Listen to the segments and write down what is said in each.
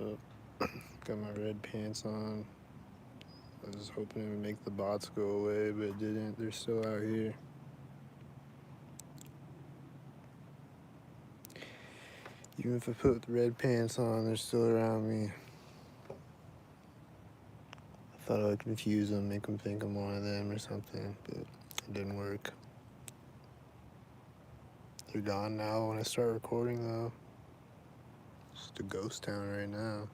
Oh, got my red pants on. I was hoping it would make the bots go away, but it didn't. They're still out here. Even if I put the red pants on, they're still around me. I thought I would confuse them, make them think I'm one of them or something, but it didn't work. They're gone now when I start recording, though. It's just a ghost town right now.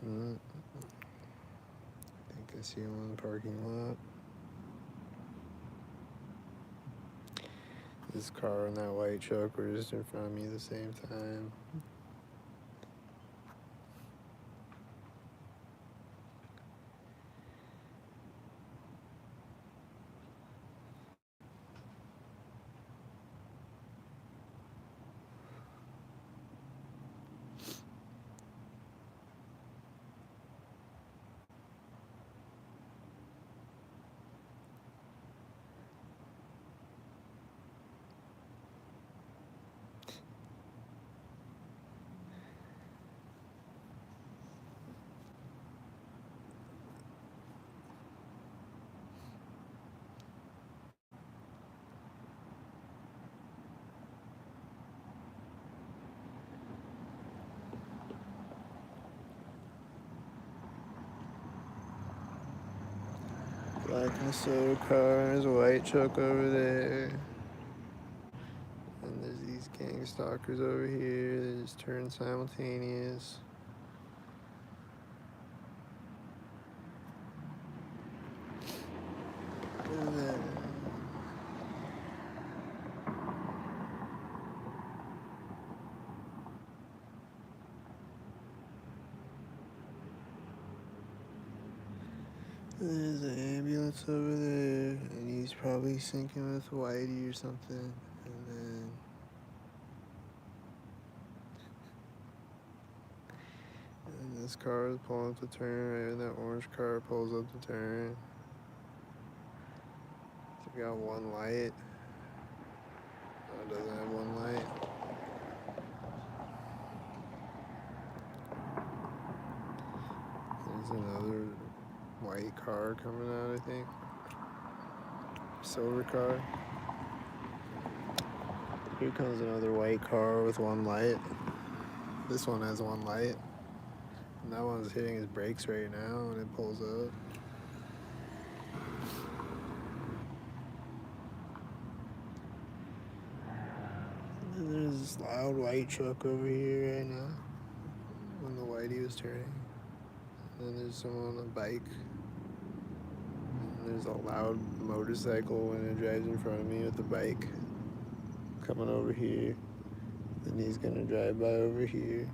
I think I see him in the parking lot. This car and that white truck were just in front of me at the same time. Black and silver car, there's a white truck over there. And there's these gang stalkers over here. They just turn simultaneous. And then there's an ambulance over there, and he's probably sinking with Whitey or something. And this car is pulling up the turn, right when that orange car pulls up the turn. It's got one light. Oh, it doesn't have one light. There's another white car coming out, I think. Silver car. Here comes another white car with one light. This one has one light. And that one's hitting his brakes right now when it pulls up. And there's this loud white truck over here right now when the whitey was turning. And then there's someone on a bike. And there's a loud motorcycle when it drives in front of me with the bike coming over here. Then he's gonna drive by over here.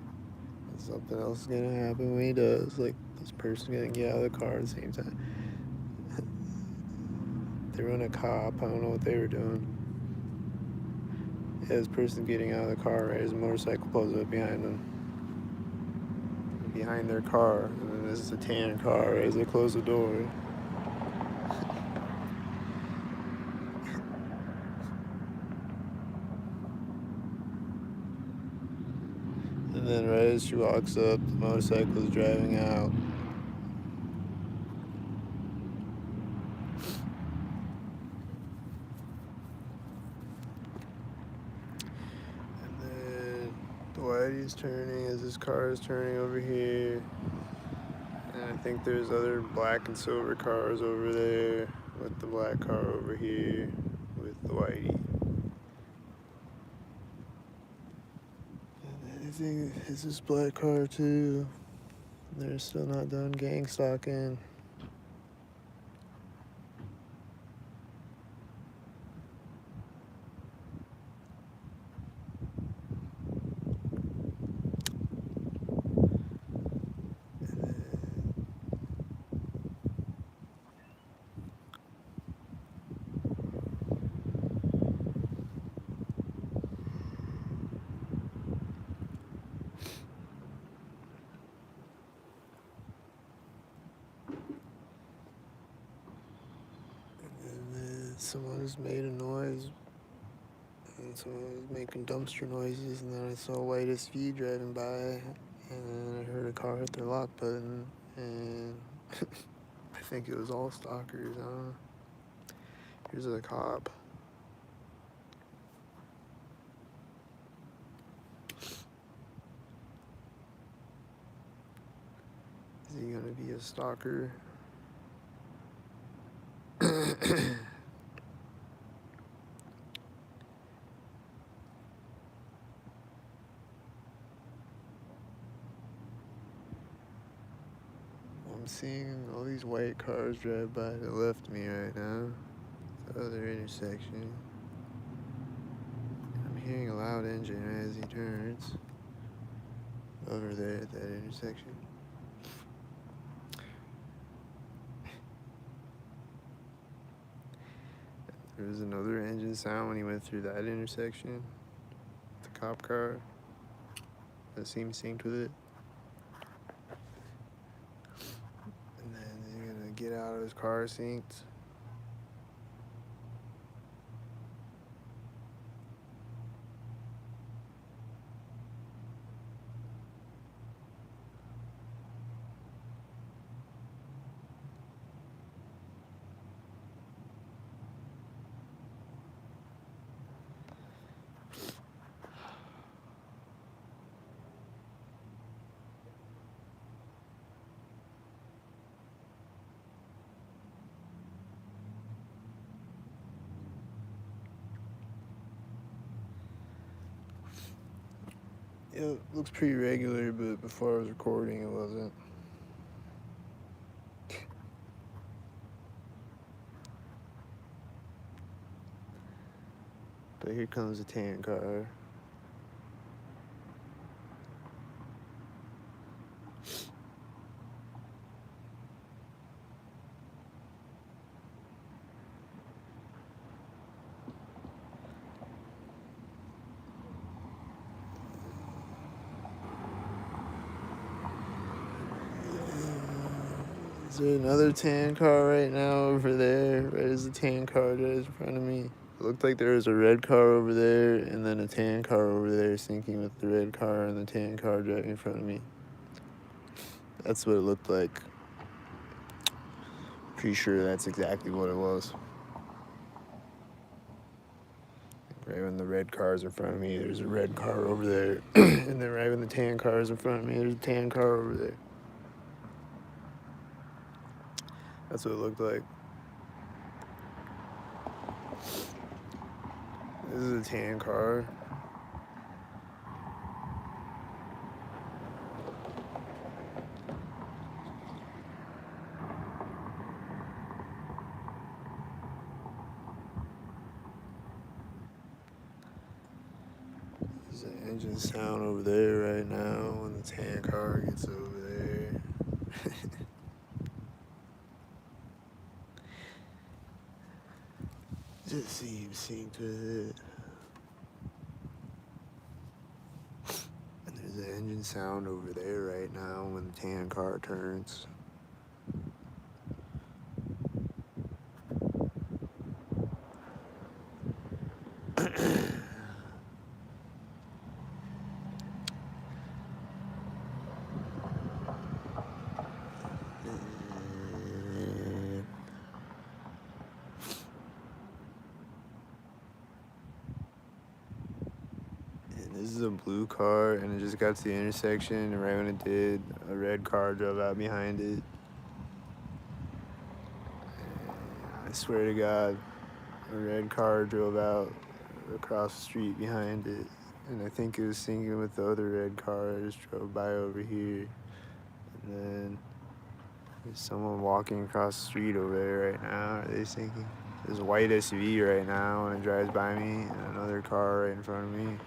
And something else is gonna happen when he does. Like this person's gonna get out of the car at the same time. They run a cop. I don't know what they were doing. Yeah, this person getting out of the car, right? His motorcycle pulls up behind them. Behind their car. And then this is a tan car, right? As they close the door. And then right as she walks up, the motorcycle is driving out. And then the whitey's turning as his car is turning over here. And I think there's other black and silver cars over there with the black car over here with the whitey. And I think it's this black car too. They're still not done gang stalking. someone just made a noise, and someone was making dumpster noises, and then I saw a white SV driving by, and then I heard a car hit the lock button, and I think it was all stalkers. I don't know. Here's a cop. Is he gonna be a stalker? I'm seeing all these white cars drive by the left of me right now. The other intersection. I'm hearing a loud engine as he turns over there at that intersection. There was another engine sound when he went through that intersection. The cop car that seemed synced with it. And then he's gonna get out of his car synced. It looks pretty regular, but before I was recording, it wasn't. But here comes a tan car. Is there another tan car right now over there? Right as the tan car drives in front of me. It looked like there was a red car over there and then a tan car over there syncing with the red car and the tan car driving in front of me. That's what it looked like. Pretty sure that's exactly what it was. Right when the red car's in front of me, there's a red car over there. And then right when the tan car is in front of me, there's a tan car over there. That's what it looked like. This is a tan car. There's an engine sound over there right now when the tan car gets over there. Just seems synced with it. And there's an engine sound over there right now when the tan car turns. This is a blue car, and it just got to the intersection, and right when it did, a red car drove out behind it. And I swear to God, a red car drove out across the street behind it, and I think it was syncing with the other red car that just drove by over here. And then there's someone walking across the street over there right now. Are they syncing? There's a white SUV right now, and it drives by me, and another car right in front of me.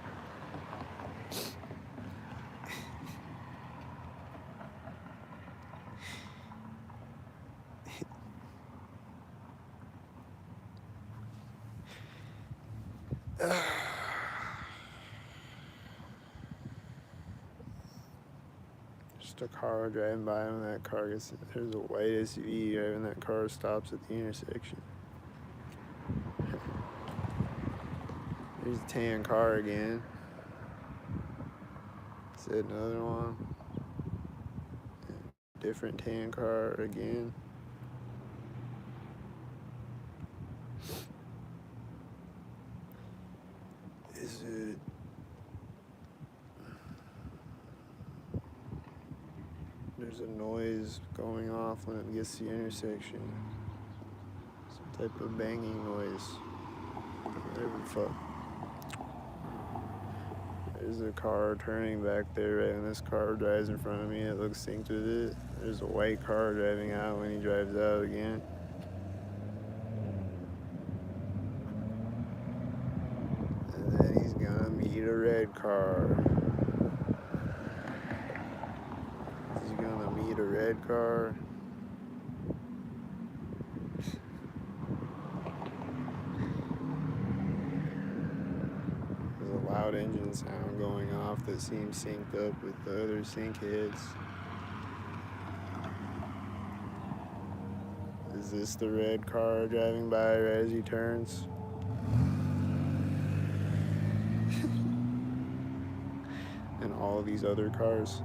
Just a car driving by when that car gets, there's a white SUV right when that car stops at the intersection. There's a tan car again. Said another one. Different tan car again. Is it? There's a noise going off when it gets to the intersection. Some type of banging noise. Whatever the fuck. There's a car turning back there right when this car drives in front of me. It looks synced with it. There's a white car driving out when he drives out again. And then he's gonna meet a red car. He's gonna meet a red car. There's a loud engine sound going off that seems synced up with the other sync hits. Is this the red car driving by right as he turns? And all these other cars?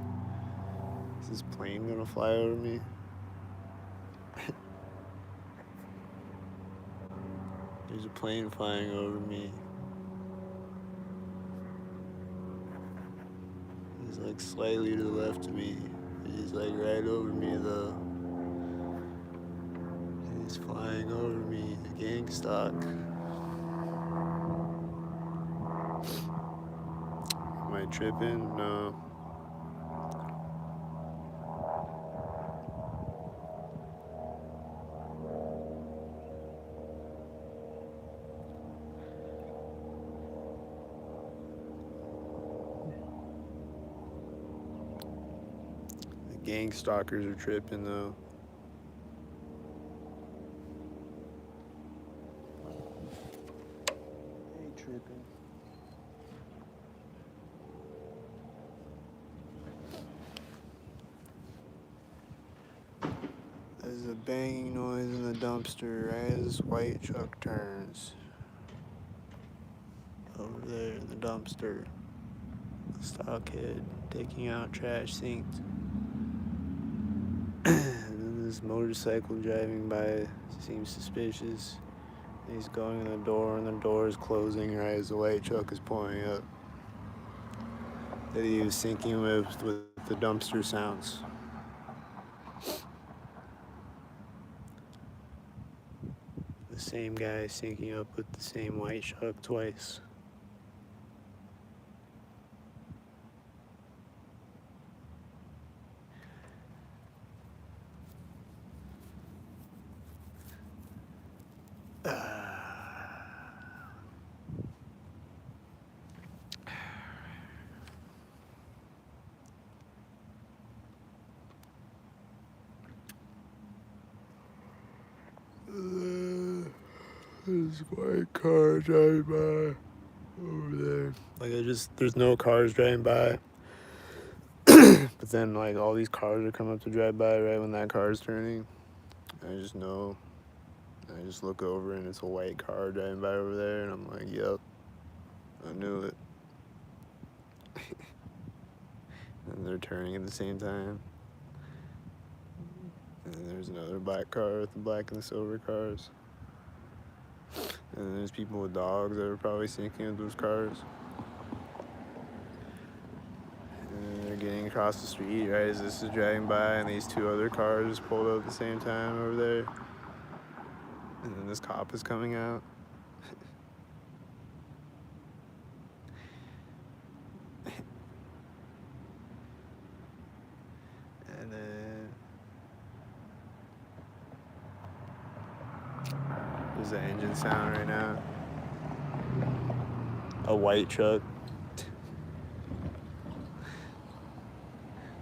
Is this plane gonna fly over me? There's a plane flying over me. He's like slightly to the left of me. He's like right over me though. He's flying over me, the gang stock. Am I tripping? No. The gang stalkers are tripping though. They tripping. There's a banging noise in the dumpster right as this white truck turns. Over there in the dumpster. The stockhead taking out trash synced. And then this motorcycle driving by seems suspicious. He's going to the door and the door is closing right as the white truck is pulling up. That he was syncing with the dumpster sounds. The same guy syncing up with the same white truck twice. There's a white car driving by over there. Like there's no cars driving by. But then like all these cars are coming up to drive by right when that car is turning. I just know. I just look over and it's a white car driving by over there and I'm like, yep, I knew it. And they're turning at the same time. And then there's another black car with the black and the silver cars. And then there's people with dogs that are probably syncing with those cars. And they're getting across the street right as this is driving by and these two other cars just pulled up at the same time over there. And then this cop is coming out. And then there's the engine sound right now. A white truck.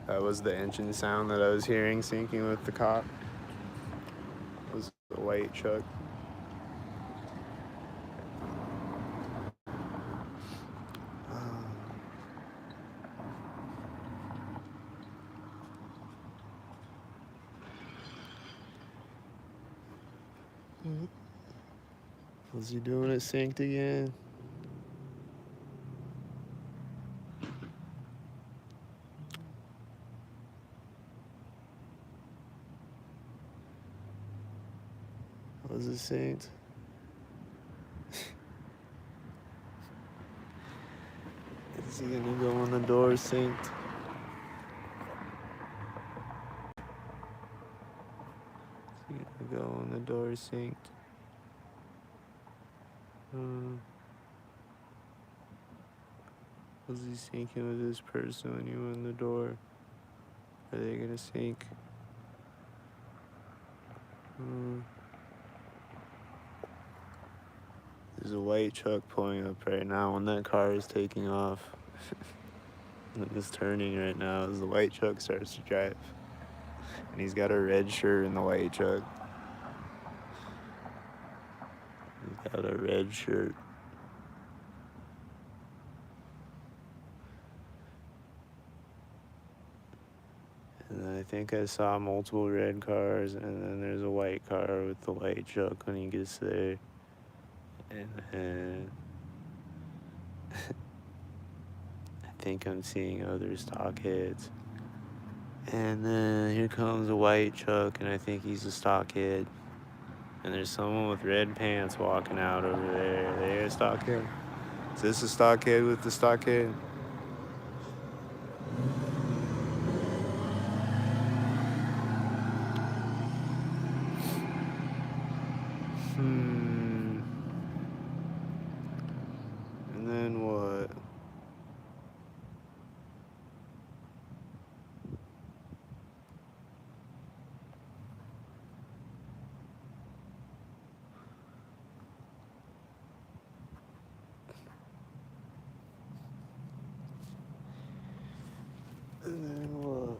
That was the engine sound that I was hearing syncing with the cop. It was a white truck. Was he doing it synced again? Was it synced? Is he gonna go when the door synced? Is he gonna go when the door synced? Was he syncing with this person when you went the door? Are they gonna sync? There's a white truck pulling up right now when that car is taking off. It's turning right now as the white truck starts to drive. And he's got a red shirt in the white truck. He's got a red shirt. And I think I saw multiple red cars, and then there's a white car with the white truck when he gets there. And then I think I'm seeing other stockheads. And then here comes a white truck, and I think he's a stockhead. And there's someone with red pants walking out over there. Are they a stockhead? Is this a stockhead with the stockhead? And then what? And then what?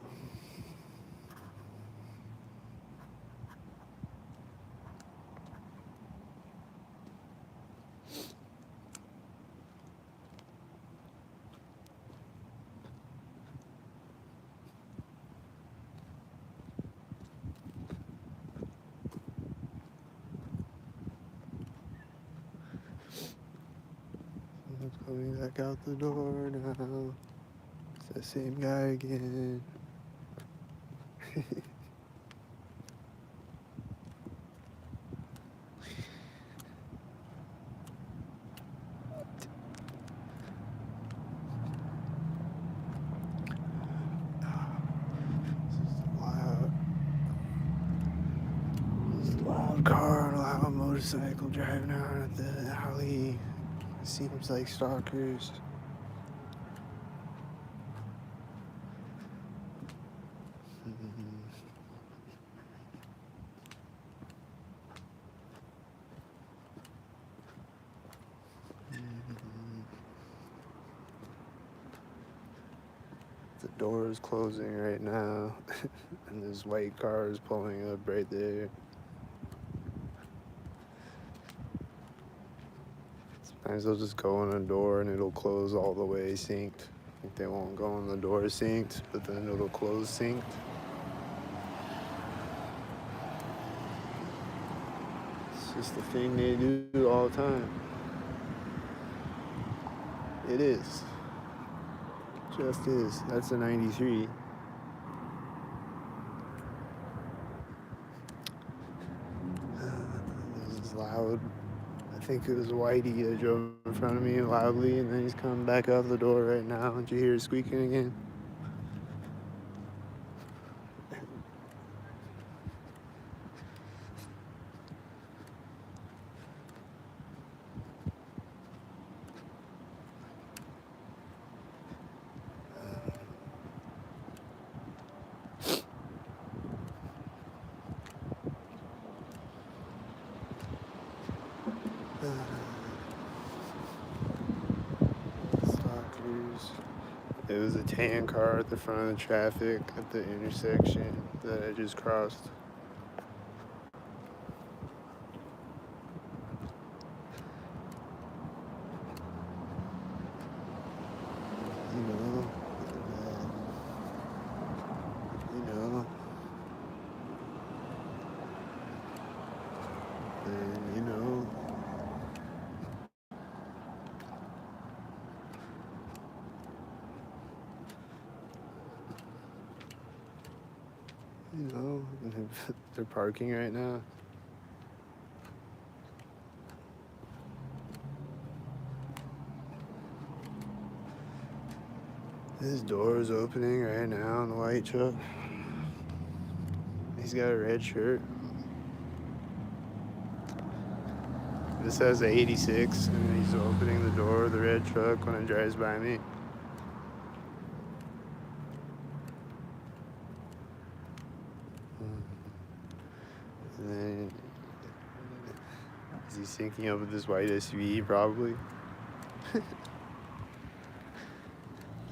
Someone's coming back out the door now. It's the same guy again. Loud car and a loud motorcycle driving out at the alley. Seems like stalkers. The door is closing right now, and this white car is pulling up right there. Sometimes they'll just go in a door and it'll close all the way synced. Like they won't go in the door synced, but then it'll close synced. It's just the thing they do all the time. It is. Just is. That's a 93. This is loud. I think it was Whitey that drove in front of me loudly, and then he's coming back out the door right now. Did you hear it squeaking again? Stalkers. It was a tan car at the front of the traffic at the intersection that I just crossed. You know, and you know. You know, they're parking right now. His door is opening right now on the white truck. He's got a red shirt. This has a 86, and he's opening the door of the red truck when it drives by me. And then, is he syncing up with this white SUV? Probably.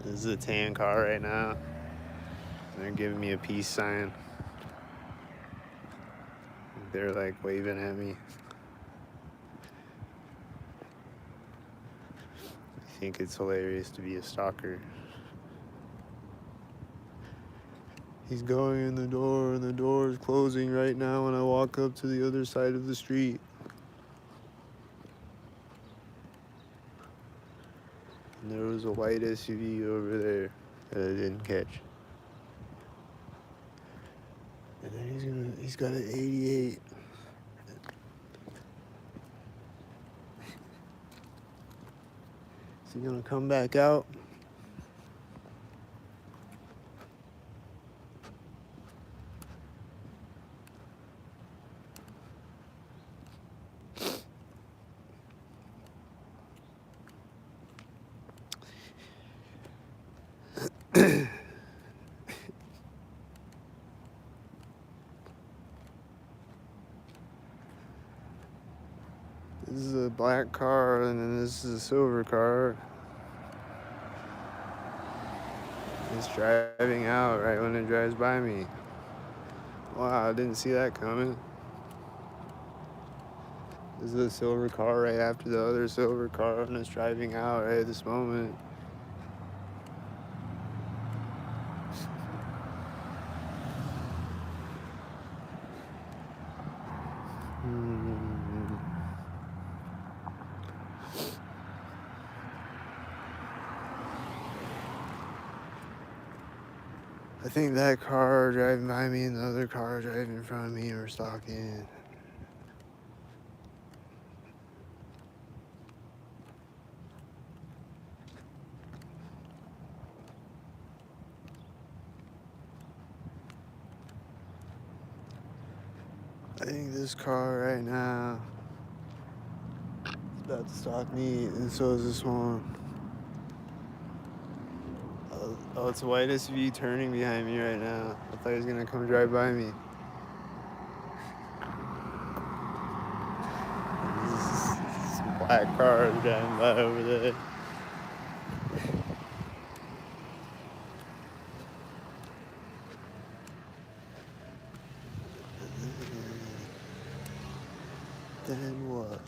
This is a tan car right now. And they're giving me a peace sign. They're like waving at me. I think it's hilarious to be a stalker. He's going in the door, and the door is closing right now when I walk up to the other side of the street. And there was a white SUV over there that I didn't catch. And then he's got an 88. Is he gonna come back out? This is a black car, and then this is a silver car. It's driving out right when it drives by me. Wow, I didn't see that coming. This is a silver car right after the other silver car, and it's driving out right at this moment. I think that car driving by me and the other car driving in front of me are stalking. I think this car right now is about to stalk me, and so is this one. Oh, it's a white SUV turning behind me right now. I thought he was gonna come drive by me. This black car driving by over there. Then what?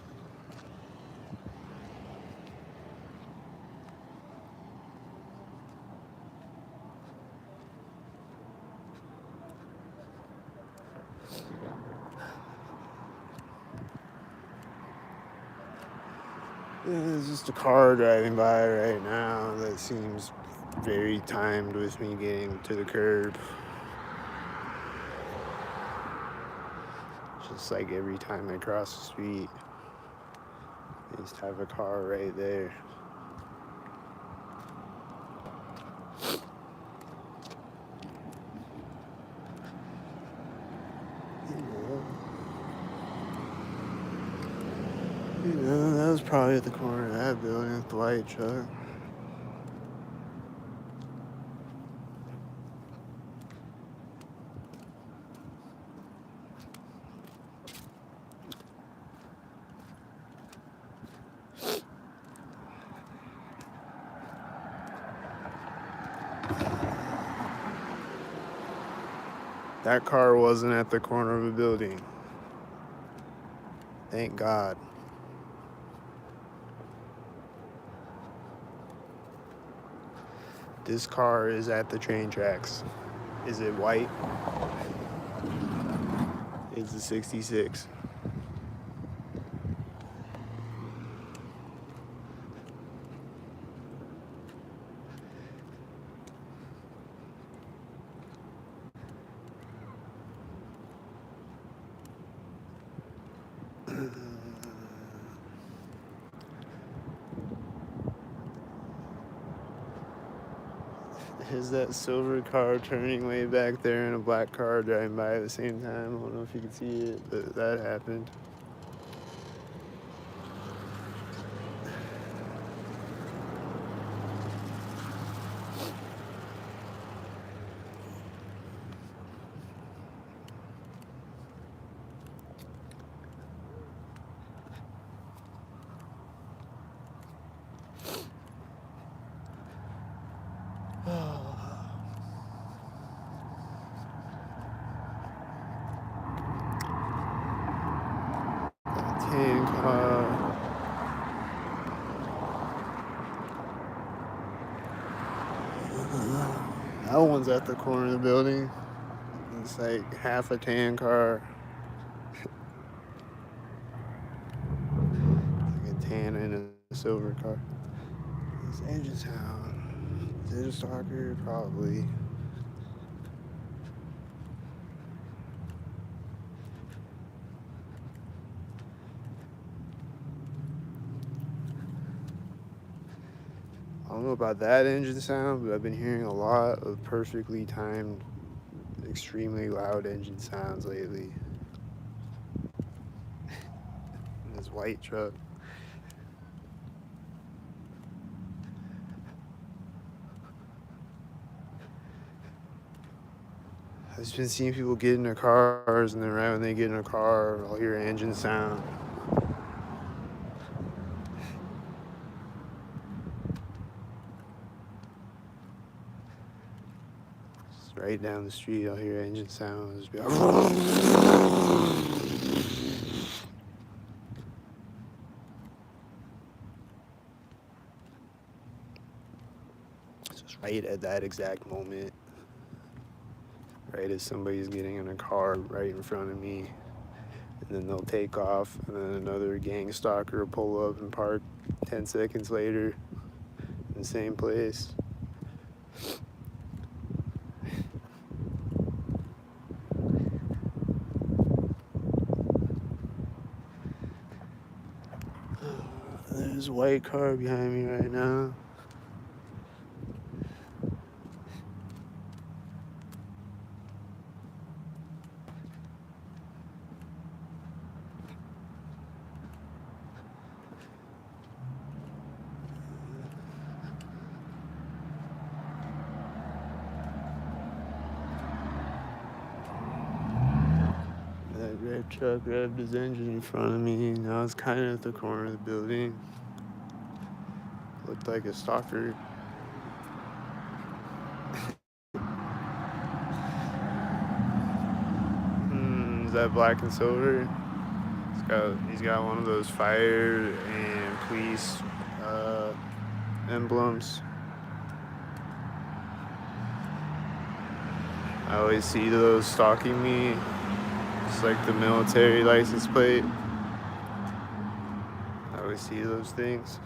There's just a car driving by right now that seems very timed with me getting to the curb. Just like every time I cross the street, I just have a car right there. That was probably at the corner of that building with the white truck. That car wasn't at the corner of a building. Thank God. This car is at the train tracks. Is it white? It's a 66. Is that silver car turning way back there and a black car driving by at the same time? I don't know if you can see it, but that happened. Tank, that one's at the corner of the building. It's like half a tan car, like a tan and a silver car. This engine sound. Is it a stalker? Probably. I don't know about that engine sound, but I've been hearing a lot of perfectly timed, extremely loud engine sounds lately. In this white truck. I've just been seeing people get in their cars, and then right when they get in a car, I'll hear engine sound. Just right down the street, I'll hear engine sound. Just be like, just right at that exact moment. Right as somebody's getting in a car right in front of me, and then they'll take off, and then another gang stalker will pull up and park 10 seconds later in the same place. There's a white car behind me right now. That red truck revved his engine in front of me. Now it's kind of at the corner of the building. Looked like a stalker. Is that black and silver? He's got one of those fire and police emblems. I always see those stalking me. It's like the military license plate. I always see those things.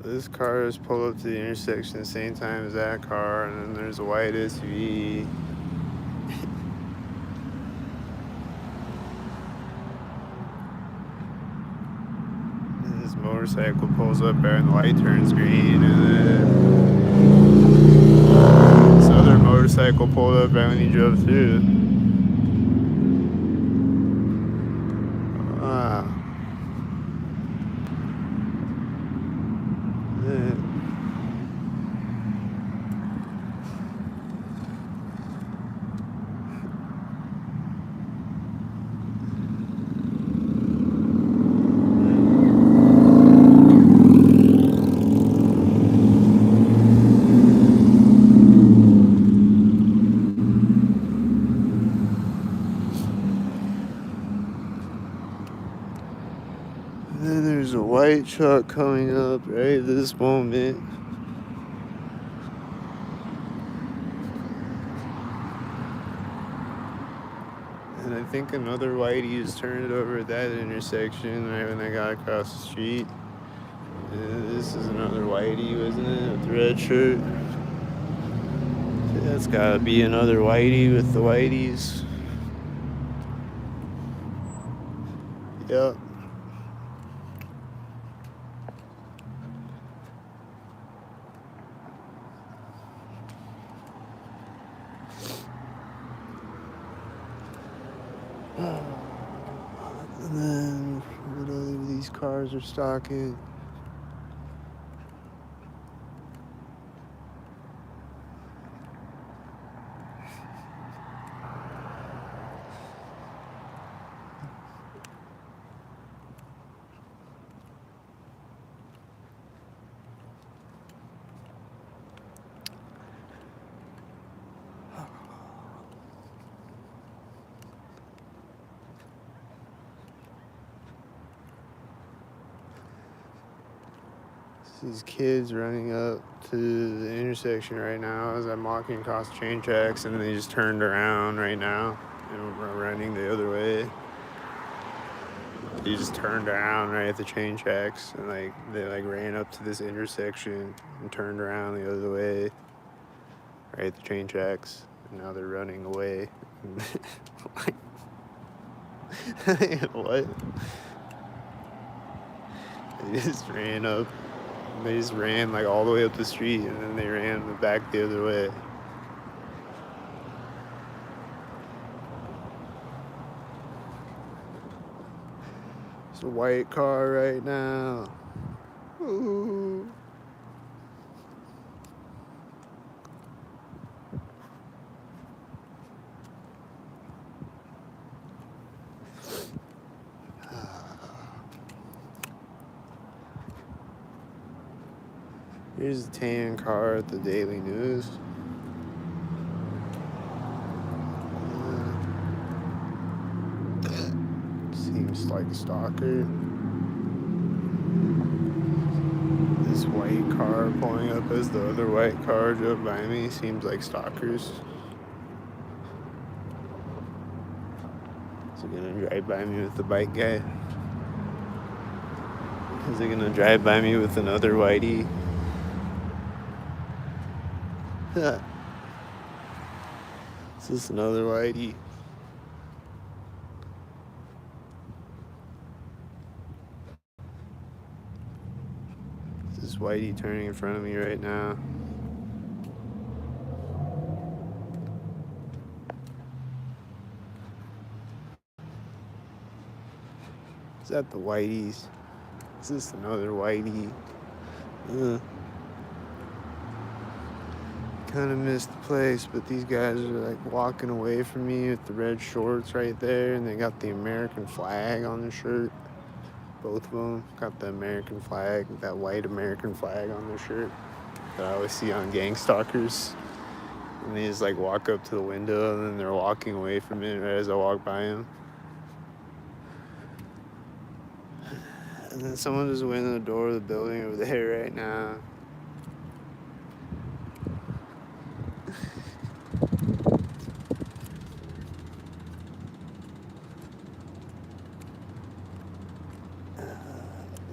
This car is pulled up to the intersection at the same time as that car, and then there's a white SUV. And this motorcycle pulls up there and the light turns green, and then this other motorcycle pulled up right when he drove through. Wow. And then there's a white truck coming up right this moment. And I think another whitey just turned over at that intersection right when I got across the street. This is another whitey, isn't it? With the red shirt. That's gotta be another whitey with the whiteys. Yep. And then what other of these cars are stocking? These kids running up to the intersection right now as I'm walking across the train tracks, and they just turned around right now and were running the other way. They just turned around right at the train tracks and they ran up to this intersection and turned around the other way right at the train tracks, and now they're running away. What? They just ran up. They just ran like all the way up the street, and then they ran back the other way. It's a white car right now. Ooh. Here's a tan car at the Daily News. Seems like a stalker. This white car pulling up as the other white car drove by me seems like stalkers. Is it gonna drive by me with the bike guy? Is it gonna drive by me with another whitey? Is this another whitey? Is this whitey turning in front of me right now? Is that the whiteys? Is this another whitey? Kind of missed the place, but these guys are like walking away from me with the red shorts right there, and they got the American flag on their shirt. Both of them got the American flag, that white American flag on their shirt that I always see on gang stalkers. And they just like walk up to the window, and then they're walking away from it right as I walk by them. And then someone just went in the door of the building over there right now.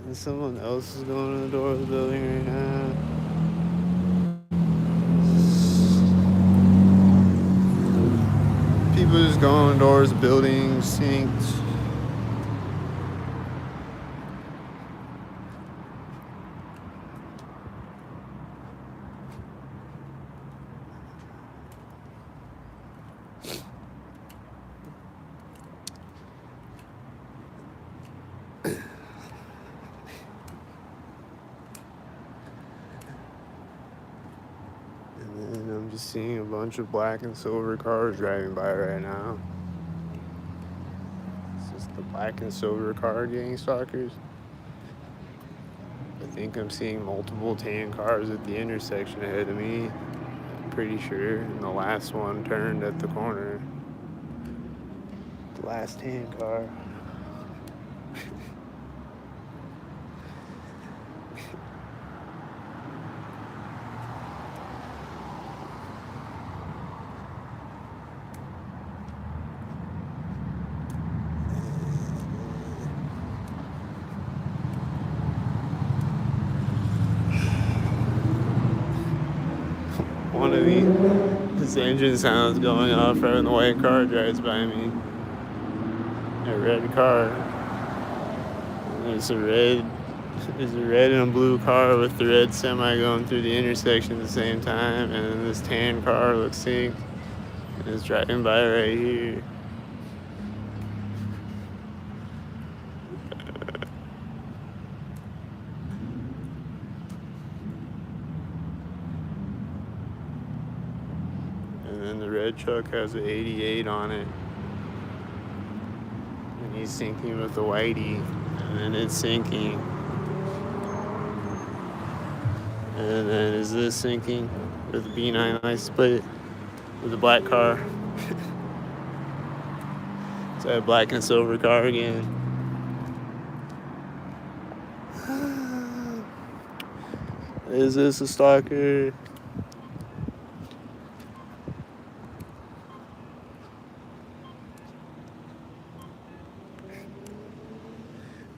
And someone else is going to the door of the building right now. People just going doors of buildings, sinks. And I'm just seeing a bunch of black and silver cars driving by right now. It's just the black and silver car gang stalkers. I think I'm seeing multiple tan cars at the intersection ahead of me. I'm pretty sure. And the last one turned at the corner. The last tan car. me. This engine sound's going off right when the white car drives by me. A red car. There's a red and a blue car with the red semi going through the intersection at the same time, and then this tan car looks synced and is driving by right here. And then the red truck has an 88 on it. And he's syncing with the whitey. And then it's syncing. And then is this syncing with the B9 license plate with the black car? It's that black and silver car again. Is this a stalker?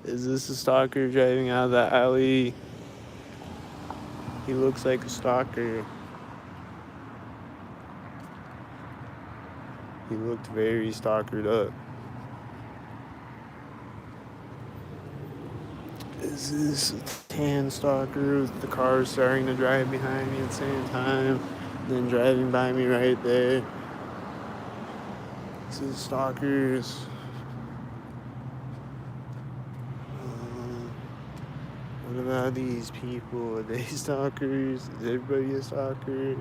Is this a stalker driving out of the alley? He looks like a stalker. He looked very stalkered up. Is this a tan stalker with the car starting to drive behind me at the same time, then driving by me right there? This is stalkers. What about these people? Are they stalkers? Is everybody a stalker?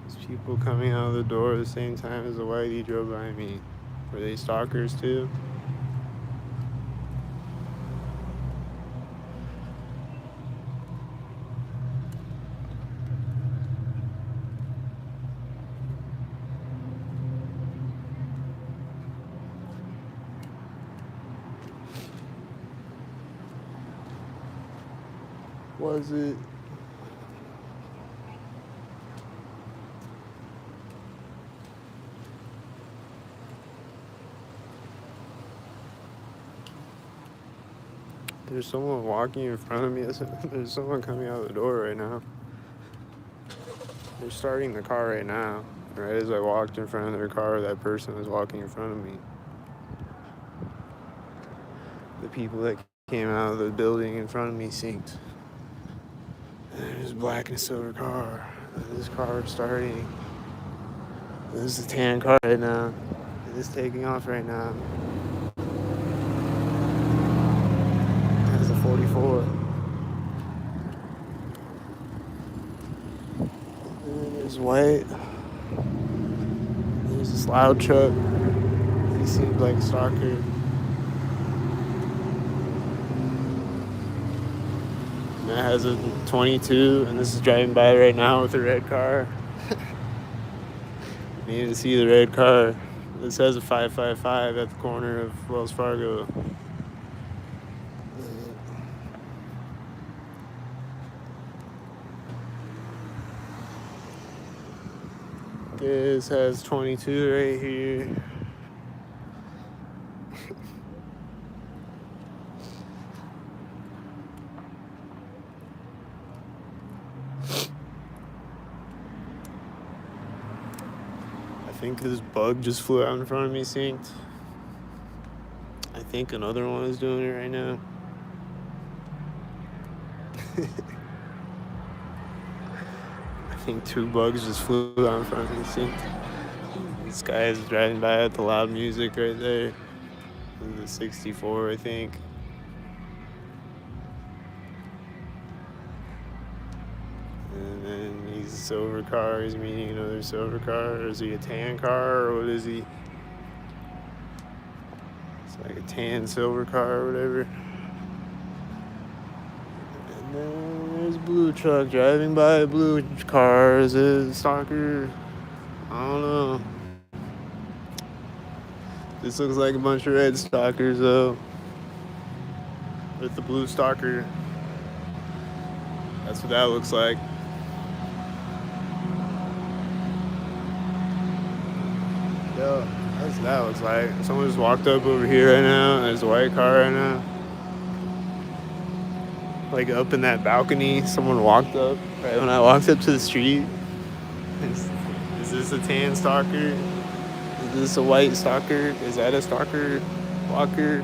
There's people coming out of the door at the same time as the whitey drove by me. Were they stalkers too? Was it? There's someone walking in front of me. There's someone coming out of the door right now. They're starting the car right now. Right as I walked in front of their car, that person was walking in front of me. The people that came out of the building in front of me synced. There's a black and silver car. This car is starting. This is a tan car right now. It is taking off right now. That's a 44. And there's white. There's this loud truck. He seems like a stalker. That has a 22, and this is driving by right now with a red car. You need to see the red car. This has a 555 at the corner of Wells Fargo. This has 22 right here. I think this bug just flew out in front of me synced. I think another one is doing it right now. I think two bugs just flew out in front of me synced. This guy is driving by with the loud music right there. This is a 64, I think. And then he's a silver car. He's meeting another silver car. Or is he a tan car, or what is he? It's like a tan silver car or whatever. And then there's a blue truck driving by a blue car. Is it a stalker? I don't know. This looks like a bunch of red stalkers though. With the blue stalker. That's what that looks like. Yo, That's what that looks like. Someone just walked up over here right now. There's a white car right now. Like up in that balcony, someone walked up right when I walked up to the street. Is this a tan stalker? Is this a white stalker? Is that a stalker walker?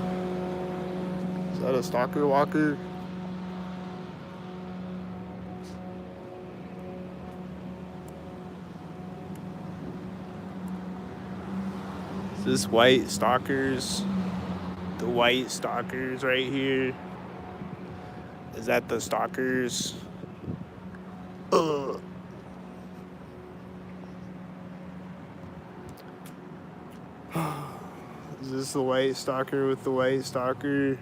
Is that a stalker walker? Is this white stalkers? The white stalkers right here. Is that the stalkers? Ugh. Is this the white stalker with the white stalker?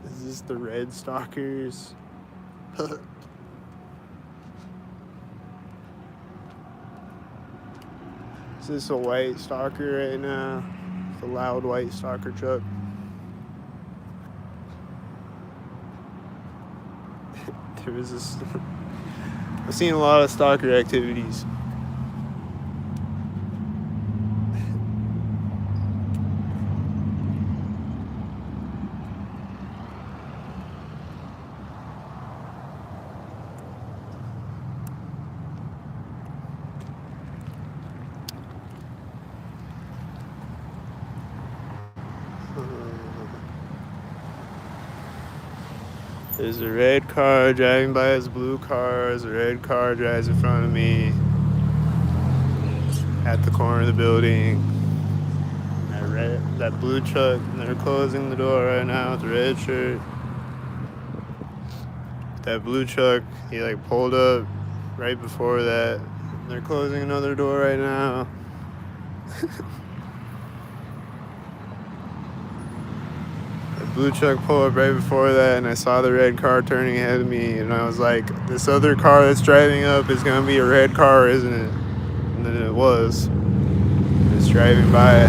Is this the red stalkers? Is this a white stalker right now? It's a loud white stalker truck. There was this. I've seen a lot of stalker activities. There's a red car driving by his blue car. There's a red car drives in front of me at the corner of the building. That blue truck, and they're closing the door right now with the red shirt. That blue truck, he like pulled up right before that. They're closing another door right now. The blue truck pulled up right before that, and I saw the red car turning ahead of me, and I was like, this other car that's driving up is gonna be a red car, isn't it? And then it was. It's driving by.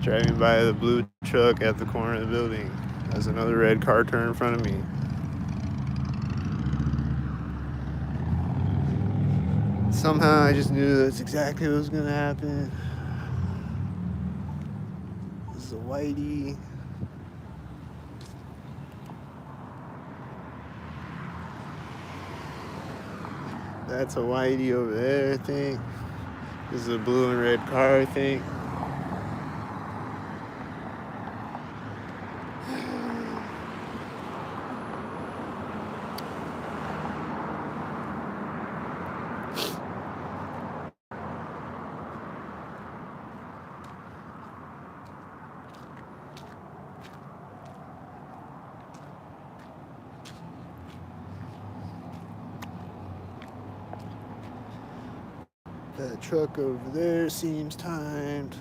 Driving by the blue truck at the corner of the building as another red car turned in front of me. Somehow I just knew that's exactly what was gonna happen. This is a whitey. That's a whitey over there, I think. This is a blue and red car, I think. That truck over there seems timed.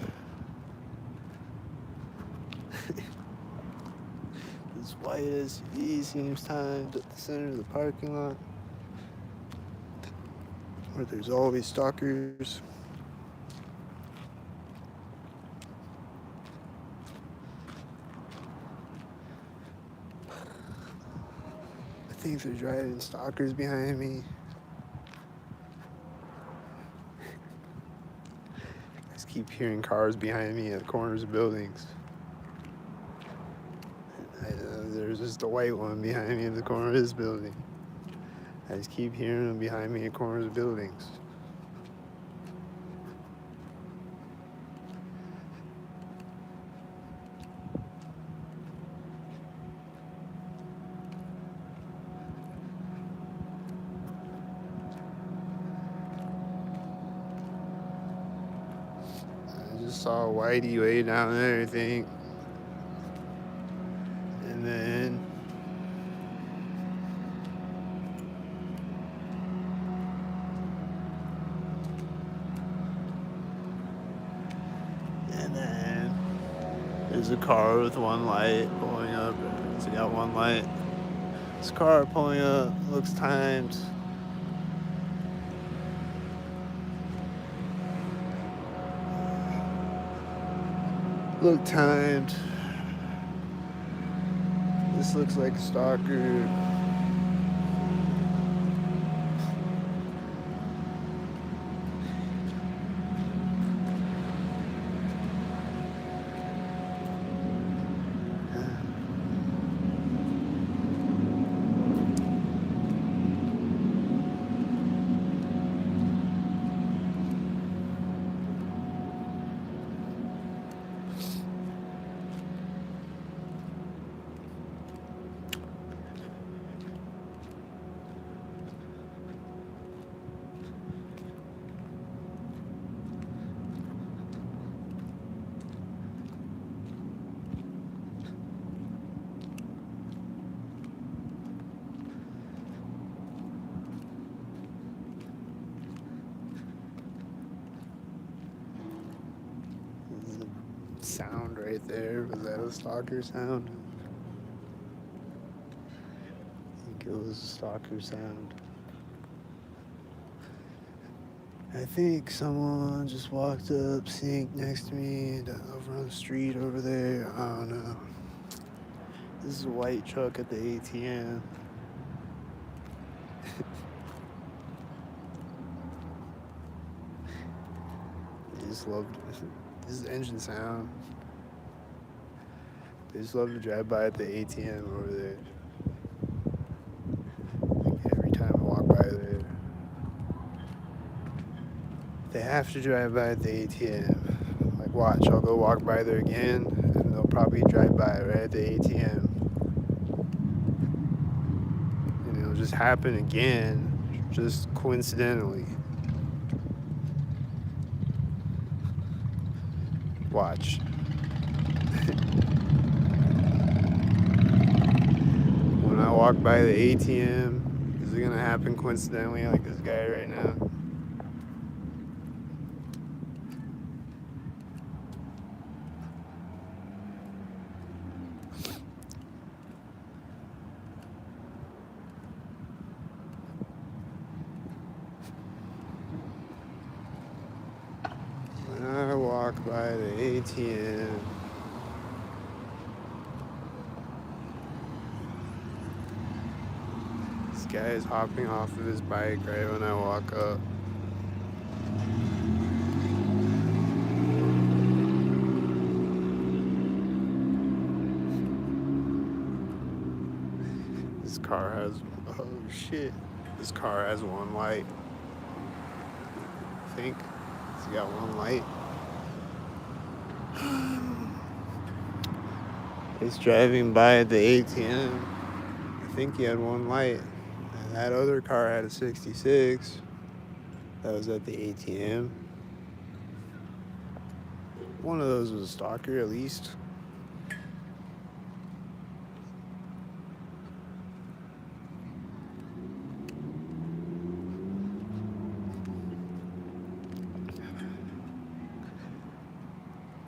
This white SUV seems timed at the center of the parking lot, where there's always stalkers. I think they're driving stalkers behind me. I just keep hearing cars behind me at the corners of buildings. There's just a white one behind me at the corner of this building. I just keep hearing them behind me at corners of buildings. I just saw a whitey way down there, I think. And then there's a car with one light pulling up. It's got one light. This car pulling up looks timed. Look timed. This looks like a stalker. There's a sound right there. Was that a stalker sound? I think it was a stalker sound. I think someone just walked up, synced next to me, over on the street over there. I don't know. This is a white truck at the ATM. They just love this is engine sound. They just love to drive by at the ATM over there. Like every time I walk by there, they have to drive by at the ATM. Like watch, I'll go walk by there again, and they'll probably drive by right at the ATM. And it'll just happen again, just coincidentally. Watch. When I walk by the ATM, is it gonna happen coincidentally like this guy right now? When I walk by the ATM, this guy is hopping off of his bike right when I walk up. This car has, oh shit, this car has one light. I think it's got one light. He's driving by the ATM. I think he had one light. And that other car had a 66 that was at the ATM. One of those was a stalker at least.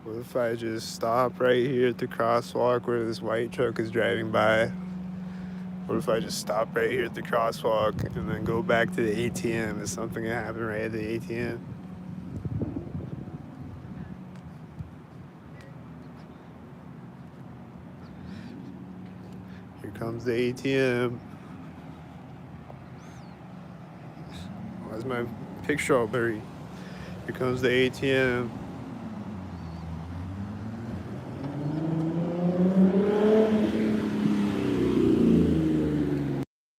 What if I just stop right here at the crosswalk where this white truck is driving by? What if I just stop right here at the crosswalk and then go back to the ATM? Is something gonna happen right at the ATM? Here comes the ATM. Why's my picture all blurry? Here comes the ATM.